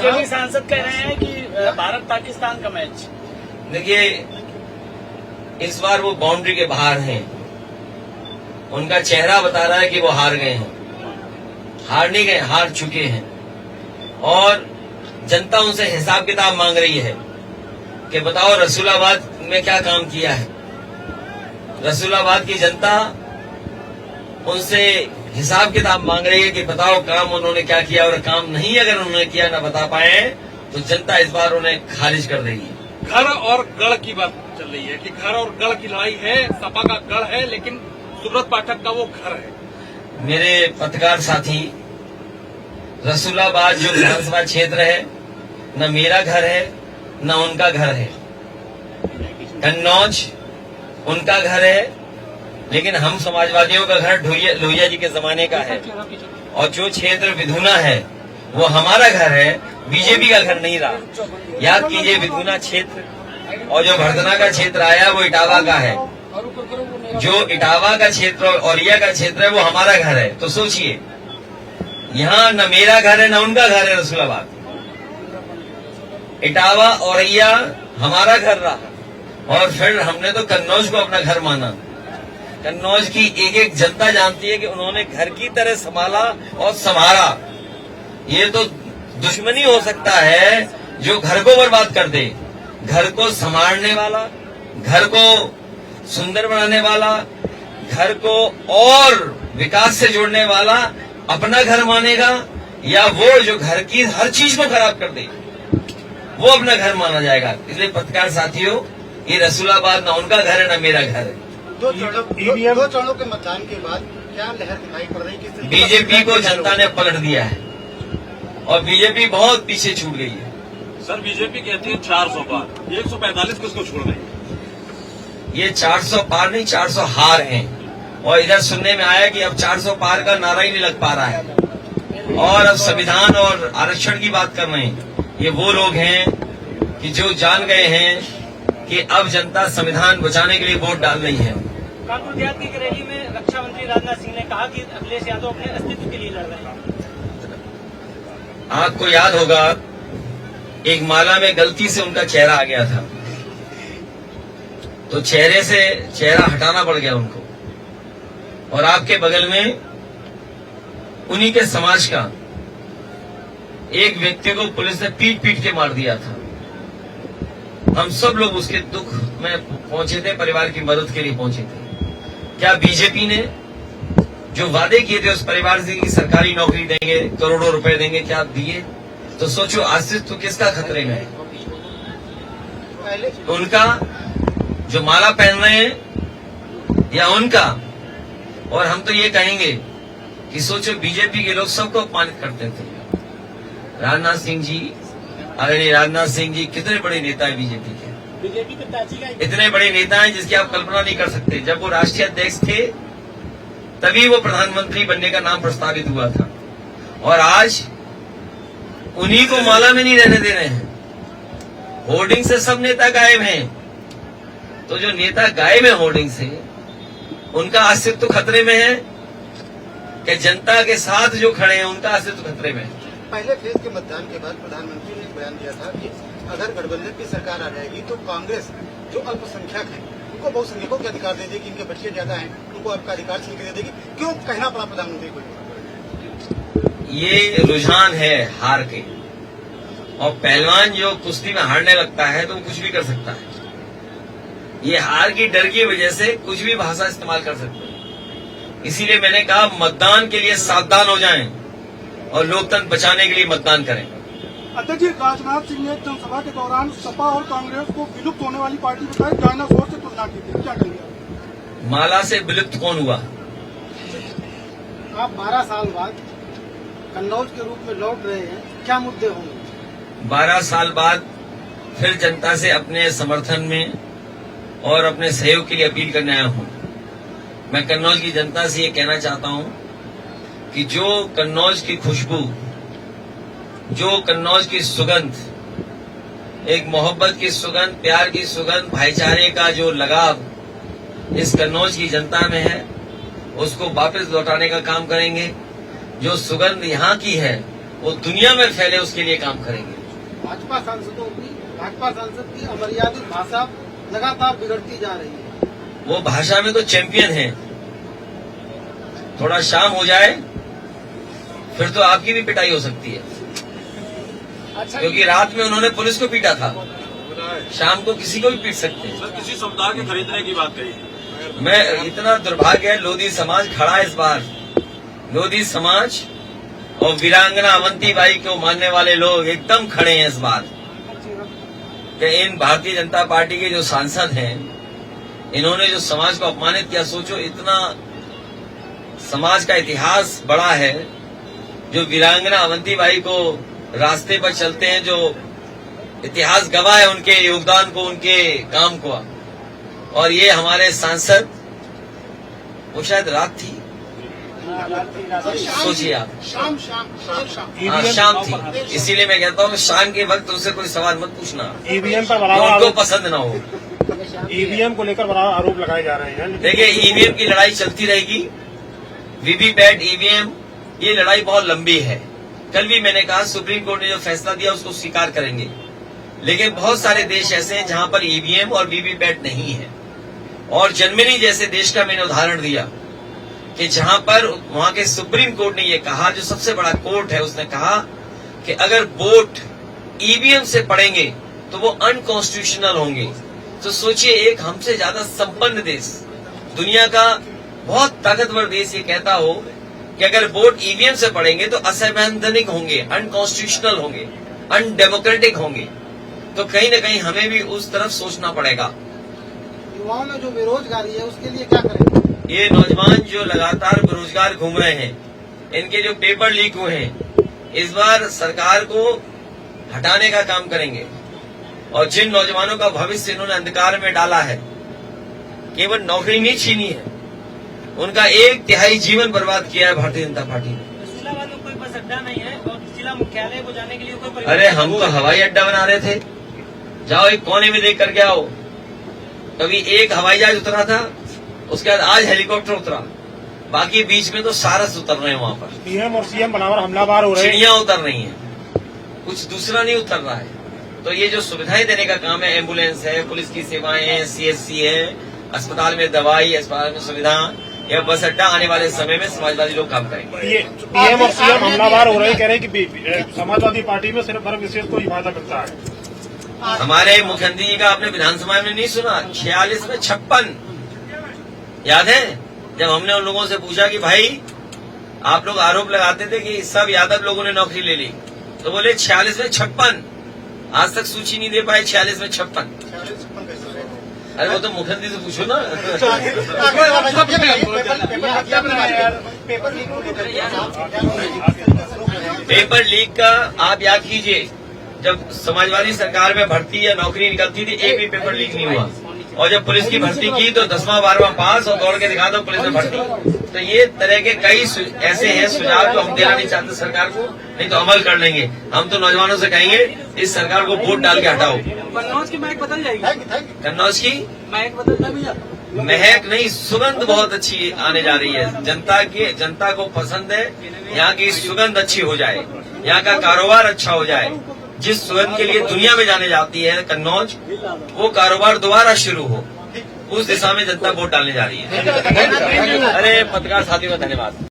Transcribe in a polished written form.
BJP सांसद कह रहे हैं कि भारत पाकिस्तान का मैच। देखिए, इस बार वो बाउंड्री के बाहर हैं। उनका चेहरा बता रहा है कि वो हार गए हैं। हार नहीं गए, हार चुके हैं। और जनता उनसे हिसाब किताब मांग रही है कि बताओ रसूलाबाद में क्या काम किया है। रसूलाबाद की जनता उनसे हिसाब किताब मांग रही है कि बताओ काम उन्होंने क्या किया, और काम नहीं अगर उन्होंने किया न बता पाए तो जनता इस बार उन्हें खारिज कर देगी। घर और गढ़ की बात चल रही है कि घर और गढ़ की लड़ाई है। सपा का गढ़ है लेकिन सुब्रत पाठक का वो घर है। मेरे पत्रकार साथी, रसूलाबाद जो विधानसभा क्षेत्र है, न मेरा घर है न उनका घर है। कन्नौज उनका घर है, लेकिन हम समाजवादियों का घर लोहिया जी के जमाने का है। और जो क्षेत्र विधुना है वो हमारा घर है, बीजेपी का घर नहीं रहा। याद कीजिए, विधुना क्षेत्र और जो भरतना का क्षेत्र आया वो इटावा का है। जो इटावा का क्षेत्र और औरिया का क्षेत्र है वो हमारा घर है। तो सोचिए, यहाँ न मेरा घर है न उनका घर है। रसूलाबाद, इटावा औरिया हमारा घर रहा, और फिर हमने तो कन्नौज को अपना घर माना। कन्नौज की एक एक जनता जानती है कि उन्होंने घर की तरह संभाला और संभाला। ये तो दुश्मनी हो सकता है जो घर को बर्बाद कर दे। घर को संभालने वाला, घर को सुंदर बनाने वाला, घर को और विकास से जोड़ने वाला अपना घर मानेगा, या वो जो घर की हर चीज को खराब कर दे वो अपना घर माना जाएगा। इसलिए पत्रकार साथियों, ये रसूलाबाद ना उनका घर है ना मेरा घर है। दो चरणों के मतदान के बाद क्या लहर दिखाई पड़ रही है? बीजेपी को जनता ने पलट दिया है और बीजेपी बहुत पीछे छूट गई है। सर, बीजेपी कहती है 400 पार, 145 किसको छोड़ रही है? ये 400 पार नहीं, 400 हार हैं। और इधर सुनने में आया कि अब 400 पार का नारा ही नहीं लग पा रहा है और अब संविधान और आरक्षण की बात कर रहे हैं। ये वो लोग हैं कि जो जान गए हैं कि अब जनता संविधान बचाने के लिए वोट डाल रही है। कानपुर देहात की रैली में रक्षा मंत्री राजनाथ सिंह ने कहा कि अखिलेश यादव अपने अस्तित्व के लिए लड़ रहे हैं। आपको याद होगा, एक माला में गलती से उनका चेहरा आ गया था, तो चेहरे से चेहरा हटाना पड़ गया उनको। और आपके बगल में उन्हीं के समाज का एक व्यक्ति को पुलिस ने पीट पीट के मार दिया था। हम सब लोग उसके दुख में पहुंचे थे, परिवार की मदद के लिए पहुंचे थे। क्या बीजेपी ने जो वादे किए थे उस परिवार से कि सरकारी नौकरी देंगे, करोड़ों रुपए देंगे, क्या दिए? तो सोचो, अस्तित्व किसका खतरे में है? उनका जो माला पहन रहे हैं या उनका? और हम तो ये कहेंगे कि सोचो, बीजेपी के लोग सबको अपमानित करते थे। राजनाथ सिंह जी, आदरणीय राजनाथ सिंह जी कितने बड़े नेता है बीजेपी के। इतने बड़े नेता हैं जिसकी आप कल्पना नहीं कर सकते। जब वो राष्ट्रीय अध्यक्ष थे तभी वो प्रधानमंत्री बनने का नाम प्रस्तावित हुआ था, और आज उन्हीं को माला में नहीं रहने दे रहे हैं। होर्डिंग से सब नेता गायब हैं। तो जो नेता गायब है होर्डिंग से, उनका अस्तित्व खतरे में है कि जनता के साथ जो खड़े हैं उनका अस्तित्व खतरे में है। पहले फेज के मतदान के बाद प्रधानमंत्री ने बयान दिया था कि अगर गठबंधन की सरकार आ जाएगी तो कांग्रेस जो अल्पसंख्यक है उनको बहुसंख्यकों के अधिकार दे देगी, इनके बच्चे ज्यादा हैं उनको आपका अधिकार छीन के दे देगी। क्यों कहना पड़ा प्रधानमंत्री को? ये रुझान है हार के, और पहलवान जो कुश्ती में हारने लगता है तो वो कुछ भी कर सकता है। ये हार की डर की वजह से कुछ भी भाषा इस्तेमाल कर सकते हैं। इसीलिए मैंने कहा, मतदान के लिए सावधान हो जाएं और लोकतंत्र बचाने के लिए मतदान करें। अध्यक्ष जी, राजनाथ सिंह ने जनसभा के दौरान सपा और कांग्रेस को विलुप्त होने वाली पार्टी बताई, डायनासोर से तुलना की थी, क्या कहेंगे? माला से विलुप्त कौन हुआ? आप 12 साल बाद कन्नौज के रूप में लौट रहे हैं, क्या मुद्दे होंगे? 12 साल बाद फिर जनता से अपने समर्थन में और अपने सहयोग के लिए अपील करने आया हूं। मैं कन्नौज की जनता से ये कहना चाहता हूं कि जो कन्नौज की खुशबू, जो कन्नौज की सुगंध, एक मोहब्बत की सुगंध, प्यार की सुगंध, भाईचारे का जो लगाव इस कन्नौज की जनता में है, उसको वापस लौटाने का काम करेंगे। जो सुगंध यहाँ की है वो दुनिया में फैले उसके लिए काम करेंगे। भाजपा सांसद की अमर्यादित भाषा लगातार बिगड़ती जा रही है। वो भाषा में तो चैंपियन है। थोड़ा शाम हो जाए फिर तो आपकी भी पिटाई हो सकती है, क्योंकि रात में उन्होंने पुलिस को पीटा था, शाम को किसी को भी पीट सकते हैं। सर, किसी समुदाय के खरीदने की बात कही। मैं इतना दुर्भाग्य है, लोधी समाज खड़ा है इस बार। लोधी समाज और वीरांगना अवंतीबाई को मानने वाले लोग एकदम खड़े हैं इस बार कि इन भारतीय जनता पार्टी के जो सांसद हैं, इन्होंने जो समाज को अपमानित किया। सोचो, इतना समाज का इतिहास बड़ा है, जो वीरांगना अवंतीबाई को रास्ते पर चलते हैं, जो इतिहास गवाह है उनके योगदान को, उनके काम को, और ये हमारे सांसद, वो शायद रात थी, सोचिए आप, शाम थी। इसीलिए मैं कहता हूँ शाम के वक्त उनसे कोई सवाल मत पूछना, ईवीएम पर जो उनको पसंद ना हो। ईवीएम को लेकर बड़ा आरोप लगाए जा रहे हैं। देखिए, ईवीएम की लड़ाई चलती रहेगी। वीवीपैट, ईवीएम, ये लड़ाई बहुत लंबी है। कल भी मैंने कहा, सुप्रीम कोर्ट ने जो फैसला दिया उसको स्वीकार करेंगे, लेकिन बहुत सारे देश ऐसे हैं जहां पर ईवीएम और वीवीपैट नहीं है। और जर्मनी जैसे देश का मैंने उदाहरण दिया कि जहां पर वहां के सुप्रीम कोर्ट ने ये कहा, जो सबसे बड़ा कोर्ट है, उसने कहा कि अगर वोट ईवीएम से पड़ेंगे तो वो अनकॉन्स्टिट्यूशनल होंगे। तो सोचिए, एक हमसे ज्यादा संपन्न देश, दुनिया का बहुत ताकतवर देश ये कहता हो कि अगर वोट ईवीएम से पड़ेंगे तो असंवैधानिक होंगे, अनकॉन्स्टिट्यूशनल होंगे, अनडेमोक्रेटिक होंगे। तो कहीं न कहीं हमें भी उस तरफ सोचना पड़ेगा। युवाओं में जो बेरोजगारी है उसके लिए क्या करें? ये नौजवान जो लगातार बेरोजगार घूम रहे हैं, इनके जो पेपर लीक हुए हैं, इस बार सरकार को हटाने का काम करेंगे। और जिन नौजवानों का भविष्य इन्होंने अंधकार में डाला है, केवल नौकरी नहीं छीनी है, उनका 1/3 जीवन बर्बाद किया है भारतीय जनता पार्टी ने। इस्लामाबाद में कोई बस अड्डा नहीं है और जिला मुख्यालय को जाने के लिए कोई अरे हम तो हवाई अड्डा बना रहे थे, जाओ एक कोने में देख करके आओ। कभी एक हवाई जहाज उतरा था, उसके बाद आज हेलीकॉप्टर उतरा, बाकी बीच में तो सारस उतर रहे हैं वहां पर। पीएम और सीएम बनावर हमलावर हो रहे हैं। चिड़िया उतर रही हैं, कुछ दूसरा नहीं उतर रहा है। तो ये जो सुविधाएं देने का काम है, एम्बुलेंस है, पुलिस की सेवाएं हैं, सीएचसी है, अस्पताल में दवाई, अस्पताल में सुविधा, या बस अड्डा, आने वाले समय में समाजवादी लोग काम करेंगे। ये पीएम और सीएम हमलावर हो रहे हैं, कह रहे हैं कि समाजवादी पार्टी में सिर्फ वर्ग विशेष को ही फायदा मिलता है। हमारे मुख्यमंत्री जी का आपने विधानसभा में नहीं सुना, 46 में 56, याद है? जब हमने उन लोगों से पूछा कि भाई आप लोग आरोप लगाते थे कि सब यादव लोगों ने नौकरी ले ली, तो बोले 46 में 56। आज तक सूची नहीं दे पाए 46 में 56। अरे वो तो मुख्यमंत्री से पूछो ना। पेपर लीक का आप याद कीजिए, जब समाजवादी सरकार में भर्ती या नौकरी निकलती थी, एक भी पेपर लीक नहीं हुआ। और जब पुलिस की भर्ती की तो 10वां 12वां पास और दौड़ के दिखा दो पुलिस में भर्ती। तो ये तरह के कई ऐसे हैं सुझाव जो हम देना नहीं चाहते सरकार को, नहीं तो अमल कर लेंगे। हम तो नौजवानों से कहेंगे इस सरकार को वोट डाल के हटाओ। कन्नौज की महक बदल जाएगी। कन्नौज की महक बदलना भैया, महक नहीं, सुगंध बहुत अच्छी आने जा रही है। जनता को पसंद है यहाँ की सुगंध अच्छी हो जाए, यहाँ का कारोबार अच्छा हो जाए। जिस सुगंध के लिए दुनिया में जाने जाती है कन्नौज, वो कारोबार दोबारा शुरू हो, उस दिशा में जनता वोट डालने जा रही है। अरे पत्रकार साथियों का धन्यवाद।